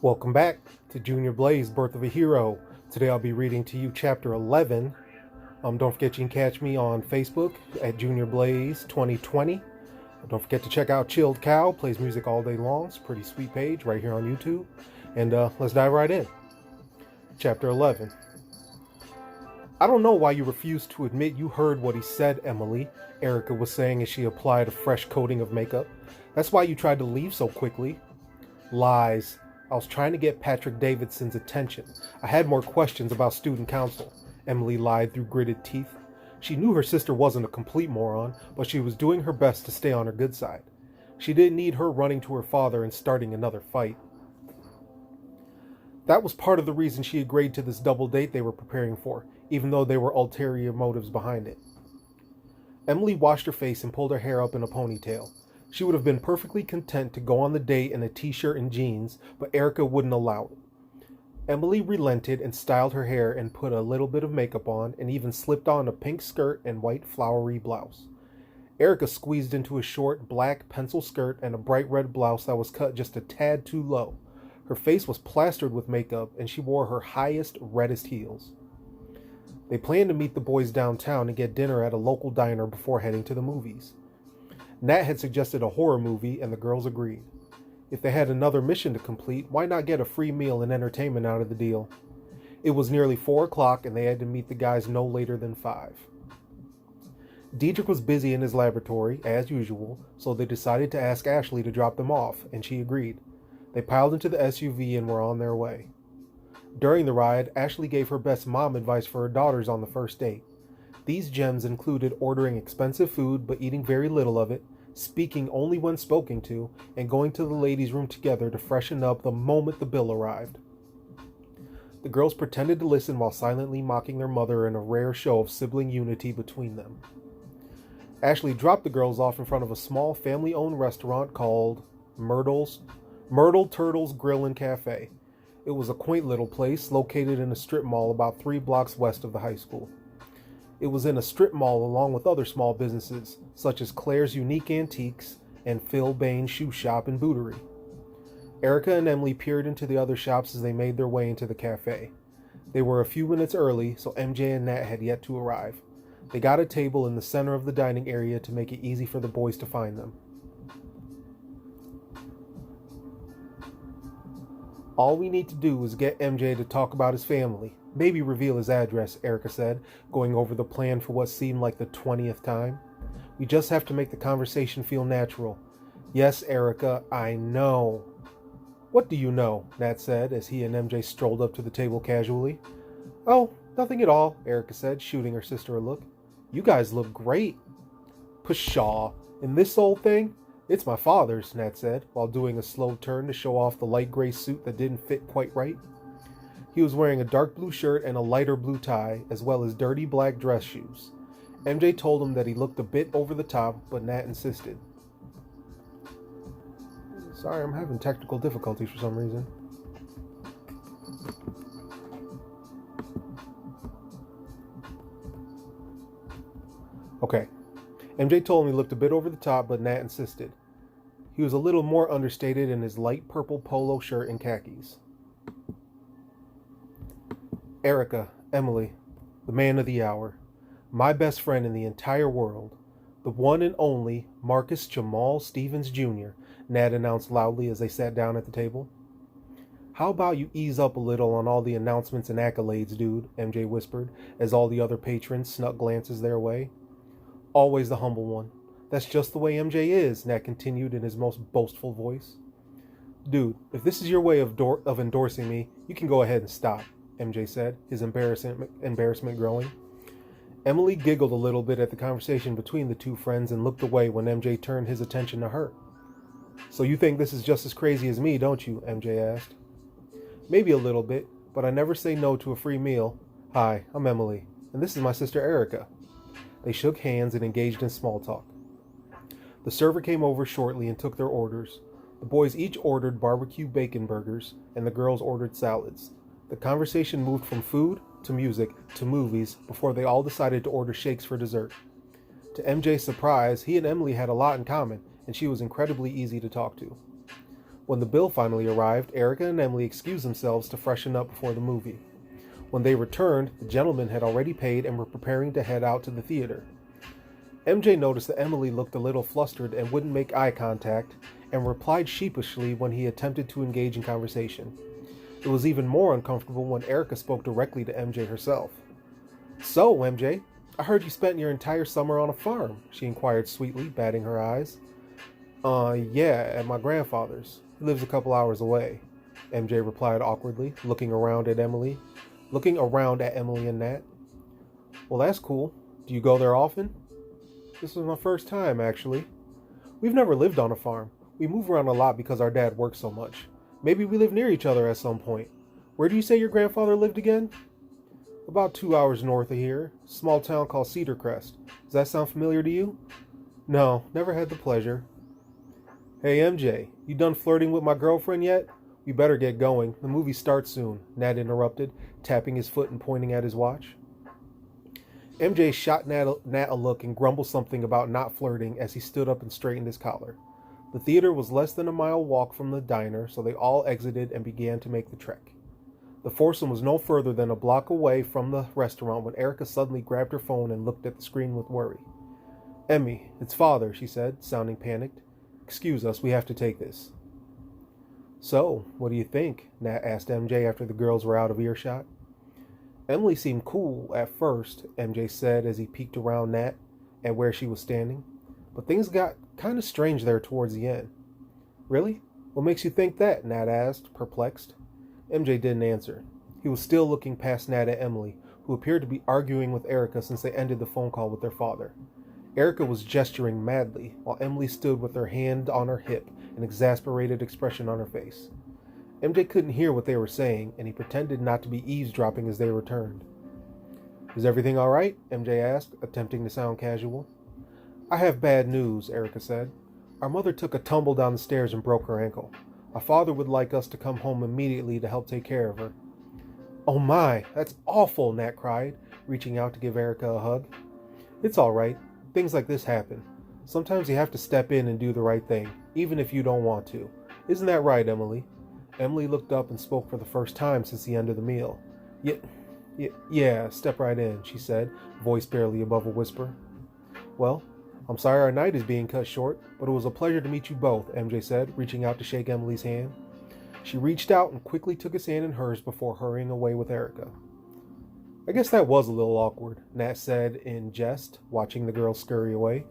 Welcome back to Junior Blaze, Birth of a Hero. Today I'll be reading to you chapter 11. Don't forget you can catch me on Facebook at Junior Blaze 2020. Don't forget to check out Chilled Cow, plays music all day long. It's a pretty sweet page right here on YouTube. And let's dive right in. Chapter 11. I don't know why you refused to admit you heard what he said, Emily, Erica was saying as she applied a fresh coating of makeup. That's why you tried to leave so quickly. Lies. I was trying to get Patrick Davidson's attention. I had more questions about student council, Emily lied through gritted teeth. She knew her sister wasn't a complete moron, but she was doing her best to stay on her good side. She didn't need her running to her father and starting another fight. That was part of the reason she agreed to this double date they were preparing for, even though there were ulterior motives behind it. Emily washed her face and pulled her hair up in a ponytail. She would have been perfectly content to go on the date in a t-shirt and jeans, but Erica wouldn't allow it. Emily relented and styled her hair and put a little bit of makeup on and even slipped on a pink skirt and white flowery blouse. Erica squeezed into a short black pencil skirt and a bright red blouse that was cut just a tad too low. Her face was plastered with makeup and she wore her highest, reddest heels. They planned to meet the boys downtown and get dinner at a local diner before heading to the movies. Nat had suggested a horror movie and the girls agreed. If they had another mission to complete, why not get a free meal and entertainment out of the deal? It was nearly 4 o'clock and they had to meet the guys no later than 5. Diedrich was busy in his laboratory, as usual, so they decided to ask Ashley to drop them off, and she agreed. They piled into the SUV and were on their way. During the ride, Ashley gave her best mom advice for her daughters on the first date. These gems included ordering expensive food but eating very little of it, speaking only when spoken to, and going to the ladies' room together to freshen up the moment the bill arrived. The girls pretended to listen while silently mocking their mother in a rare show of sibling unity between them. Ashley dropped the girls off in front of a small family-owned restaurant called Myrtle Turtles Grill and Cafe. It was a quaint little place located in a strip mall about 3 blocks west of the high school. It was in a strip mall along with other small businesses, such as Claire's Unique Antiques and Phil Bain's Shoe Shop and Bootery. Erica and Emily peered into the other shops as they made their way into the cafe. They were a few minutes early, so MJ and Nat had yet to arrive. They got a table in the center of the dining area to make it easy for the boys to find them. All we need to do is get MJ to talk about his family. Maybe reveal his address, Erica said, going over the plan for what seemed like the 20th time. We just have to make the conversation feel natural. Yes, Erica, I know. What do you know? Nat said as he and MJ strolled up to the table casually. Oh, nothing at all, Erica said, shooting her sister a look. You guys look great. Pshaw, and this old thing? It's my father's, Nat said, while doing a slow turn to show off the light gray suit that didn't fit quite right. He was wearing a dark blue shirt and a lighter blue tie, as well as dirty black dress shoes. MJ told him that he looked a bit over the top, but Nat insisted. Sorry, I'm having technical difficulties for some reason. Okay. MJ told him he looked a bit over the top, but Nat insisted. He was a little more understated in his light purple polo shirt and khakis. Erica, Emily, the man of the hour, my best friend in the entire world, the one and only Marcus Jamal Stevens Jr., Nat announced loudly as they sat down at the table. How about you ease up a little on all the announcements and accolades, dude, MJ whispered, as all the other patrons snuck glances their way. Always the humble one. That's just the way MJ is, Nat continued in his most boastful voice. Dude, if this is your way of endorsing me, you can go ahead and stop, MJ said, his embarrassment growing. Emily giggled a little bit at the conversation between the two friends and looked away when MJ turned his attention to her. So you think this is just as crazy as me, don't you? MJ asked. Maybe a little bit, but I never say no to a free meal. Hi, I'm Emily, and this is my sister Erica. They shook hands and engaged in small talk. The server came over shortly and took their orders. The boys each ordered barbecue bacon burgers, and the girls ordered salads. The conversation moved from food to music to movies before they all decided to order shakes for dessert. To MJ's surprise, he and Emily had a lot in common, and she was incredibly easy to talk to. When the bill finally arrived, Erica and Emily excused themselves to freshen up before the movie. When they returned, the gentlemen had already paid and were preparing to head out to the theater. MJ noticed that Emily looked a little flustered and wouldn't make eye contact, and replied sheepishly when he attempted to engage in conversation. It was even more uncomfortable when Erica spoke directly to MJ herself. "So, MJ, I heard you spent your entire summer on a farm," she inquired sweetly, batting her eyes. Yeah, at my grandfather's. He lives a couple hours away," MJ replied awkwardly, looking around at Emily and Nat. "Well, that's cool. Do you go there often?" "This is my first time, actually. We've never lived on a farm. We move around a lot because our dad works so much. Maybe we live near each other at some point. Where do you say your grandfather lived again?" "About 2 hours north of here. Small town called Cedar Crest. Does that sound familiar to you?" "No, never had the pleasure." "Hey, MJ, you done flirting with my girlfriend yet? We better get going. The movie starts soon," Nat interrupted, tapping his foot and pointing at his watch. MJ shot Nat a look and grumbled something about not flirting as he stood up and straightened his collar. The theater was less than a mile walk from the diner, so they all exited and began to make the trek. The foursome was no further than a block away from the restaurant when Erica suddenly grabbed her phone and looked at the screen with worry. "Emmy, it's Father," she said, sounding panicked. "Excuse us, we have to take this." "So, what do you think?" Nat asked MJ after the girls were out of earshot. "Emily seemed cool at first," MJ said as he peeked around Nat at where she was standing. "But things got kind of strange there towards the end." "Really? What makes you think that?" Nat asked, perplexed. MJ didn't answer. He was still looking past Nat at Emily, who appeared to be arguing with Erica since they ended the phone call with their father. Erica was gesturing madly, while Emily stood with her hand on her hip, an exasperated expression on her face. MJ couldn't hear what they were saying, and he pretended not to be eavesdropping as they returned. "Is everything all right?" MJ asked, attempting to sound casual. "I have bad news," Erica said. "Our mother took a tumble down the stairs and broke her ankle. Our father would like us to come home immediately to help take care of her." "Oh my, that's awful," Nat cried, reaching out to give Erica a hug. "It's all right. Things like this happen. Sometimes you have to step in and do the right thing, even if you don't want to. Isn't that right, Emily?" Emily looked up and spoke for the first time since the end of the meal. Yeah, step right in," she said, voice barely above a whisper. "Well, I'm sorry our night is being cut short, but it was a pleasure to meet you both," MJ said, reaching out to shake Emily's hand. She reached out and quickly took his hand in hers before hurrying away with Erica. "I guess that was a little awkward," Nat said in jest, watching the girl scurry away.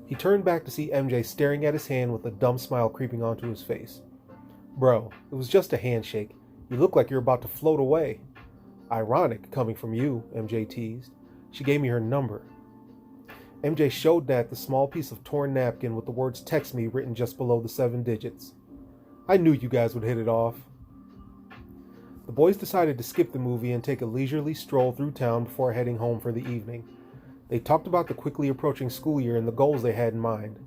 He turned back to see MJ staring at his hand with a dumb smile creeping onto his face. "Bro, it was just a handshake. You look like you're about to float away." "Ironic, coming from you," MJ teased. She gave me her number. MJ showed Nat the small piece of torn napkin with the words "text me" written just below the 7 digits. "I knew you guys would hit it off." The boys decided to skip the movie and take a leisurely stroll through town before heading home for the evening. They talked about the quickly approaching school year and the goals they had in mind.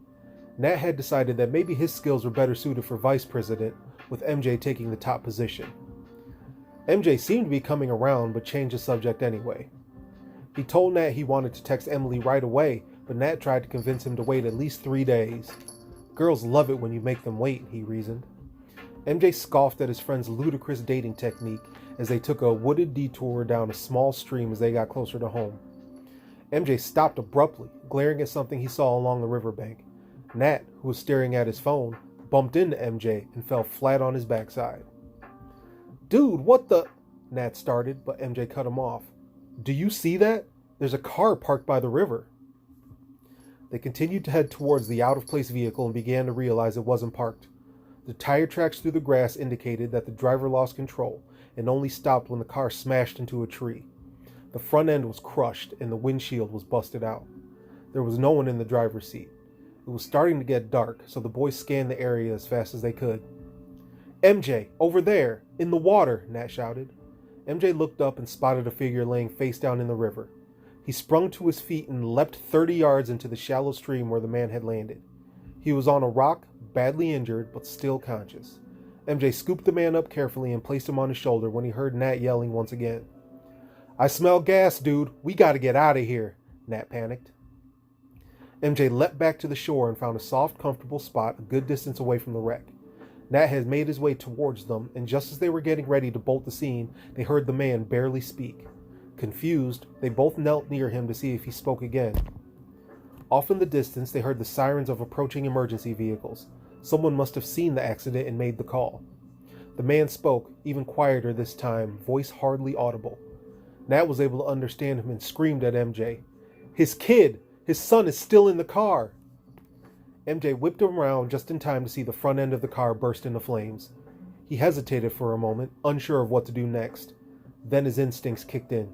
Nat had decided that maybe his skills were better suited for vice president, with MJ taking the top position. MJ seemed to be coming around, but changed the subject anyway. He told Nat he wanted to text Emily right away, but Nat tried to convince him to wait at least 3 days. "Girls love it when you make them wait," he reasoned. MJ scoffed at his friend's ludicrous dating technique as they took a wooded detour down a small stream as they got closer to home. MJ stopped abruptly, glaring at something he saw along the riverbank. Nat, who was staring at his phone, bumped into MJ and fell flat on his backside. "Dude, what the—" Nat started, but MJ cut him off. "Do you see that? There's a car parked by the river." They continued to head towards the out-of-place vehicle and began to realize it wasn't parked. The tire tracks through the grass indicated that the driver lost control and only stopped when the car smashed into a tree. The front end was crushed and the windshield was busted out. There was no one in the driver's seat. It was starting to get dark, so the boys scanned the area as fast as they could. "MJ, over there, in the water," Nat shouted. MJ looked up and spotted a figure laying face down in the river. He sprung to his feet and leapt 30 yards into the shallow stream where the man had landed. He was on a rock, badly injured, but still conscious. MJ scooped the man up carefully and placed him on his shoulder when he heard Nat yelling once again. "I smell gas, dude. We gotta get out of here," Nat panicked. MJ leapt back to the shore and found a soft, comfortable spot a good distance away from the wreck. Nat had made his way towards them, and just as they were getting ready to bolt the scene, they heard the man barely speak. Confused, they both knelt near him to see if he spoke again. Off in the distance, they heard the sirens of approaching emergency vehicles. Someone must have seen the accident and made the call. The man spoke, even quieter this time, voice hardly audible. Nat was able to understand him and screamed at MJ. "His kid! His son is still in the car!" MJ whipped him around just in time to see the front end of the car burst into flames. He hesitated for a moment, unsure of what to do next. Then his instincts kicked in.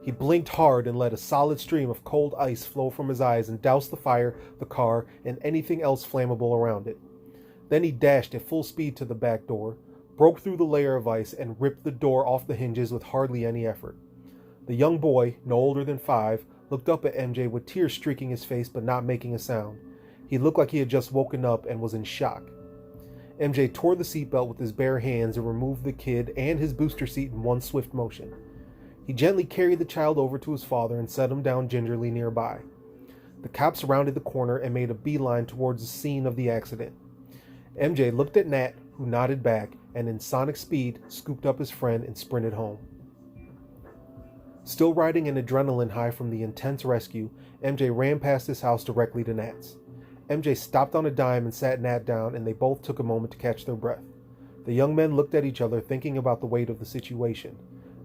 He blinked hard and let a solid stream of cold ice flow from his eyes and doused the fire, the car, and anything else flammable around it. Then he dashed at full speed to the back door, broke through the layer of ice, and ripped the door off the hinges with hardly any effort. The young boy, no older than 5, looked up at MJ with tears streaking his face but not making a sound. He looked like he had just woken up and was in shock. MJ tore the seatbelt with his bare hands and removed the kid and his booster seat in one swift motion. He gently carried the child over to his father and set him down gingerly nearby. The cops rounded the corner and made a beeline towards the scene of the accident. MJ looked at Nat, who nodded back, and in sonic speed scooped up his friend and sprinted home. Still riding an adrenaline high from the intense rescue, MJ ran past his house directly to Nat's. MJ stopped on a dime and sat Nat down, and they both took a moment to catch their breath. The young men looked at each other, thinking about the weight of the situation,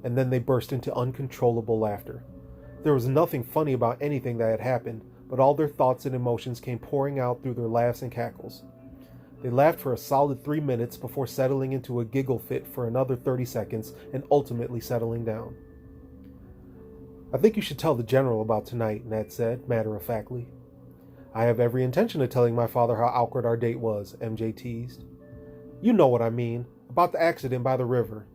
and then they burst into uncontrollable laughter. There was nothing funny about anything that had happened, but all their thoughts and emotions came pouring out through their laughs and cackles. They laughed for a solid 3 minutes before settling into a giggle fit for another 30 seconds and ultimately settling down. "I think you should tell the general about tonight," Nat said, matter-of-factly. "I have every intention of telling my father how awkward our date was," MJ teased. "You know what I mean, about the accident by the river."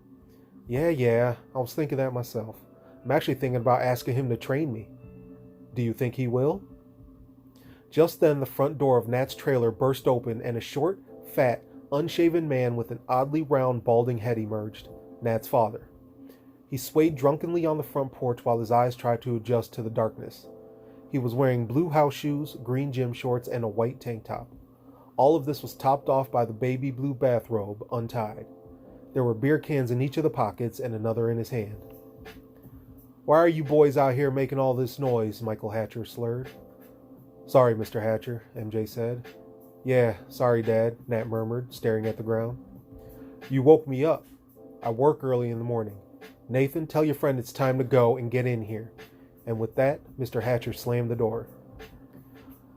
Yeah, I was thinking that myself. I'm actually thinking about asking him to train me." "Do you think he will?" Just then the front door of Nat's trailer burst open and a short, fat, unshaven man with an oddly round, balding head emerged, Nat's father. He swayed drunkenly on the front porch while his eyes tried to adjust to the darkness. He was wearing blue house shoes, green gym shorts, and a white tank top. All of this was topped off by the baby blue bathrobe, untied. There were beer cans in each of the pockets and another in his hand. "Why are you boys out here making all this noise?" Michael Hatcher slurred. "Sorry, Mr. Hatcher," MJ said. "Yeah, sorry, Dad," Nat murmured, staring at the ground. "You woke me up. I work early in the morning. Nathan, tell your friend it's time to go and get in here." And with that, Mr. Hatcher slammed the door.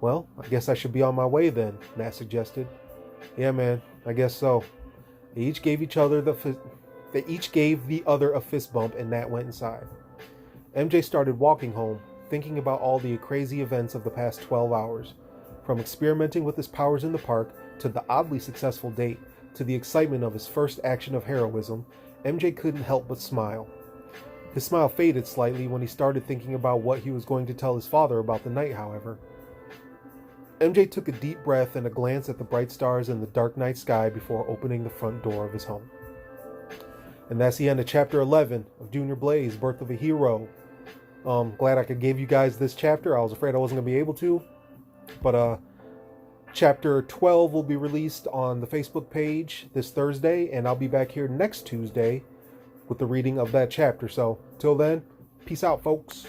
"Well, I guess I should be on my way then," Nat suggested. "Yeah, man, I guess so." They each gave the other a fist bump, and Nat went inside. MJ started walking home, thinking about all the crazy events of the past 12 hours, from experimenting with his powers in the park, to the oddly successful date, to the excitement of his first action of heroism. MJ couldn't help but smile. His smile faded slightly when he started thinking about what he was going to tell his father about the night, however. MJ took a deep breath and a glance at the bright stars in the dark night sky before opening the front door of his home. And that's the end of Chapter 11 of Junior Blaze, Birth of a Hero. Glad I could give you guys this chapter. I was afraid I wasn't going to be able to. But Chapter 12 will be released on the Facebook page this Thursday, and I'll be back here next Tuesday with the reading of that chapter. So, till then, peace out, folks.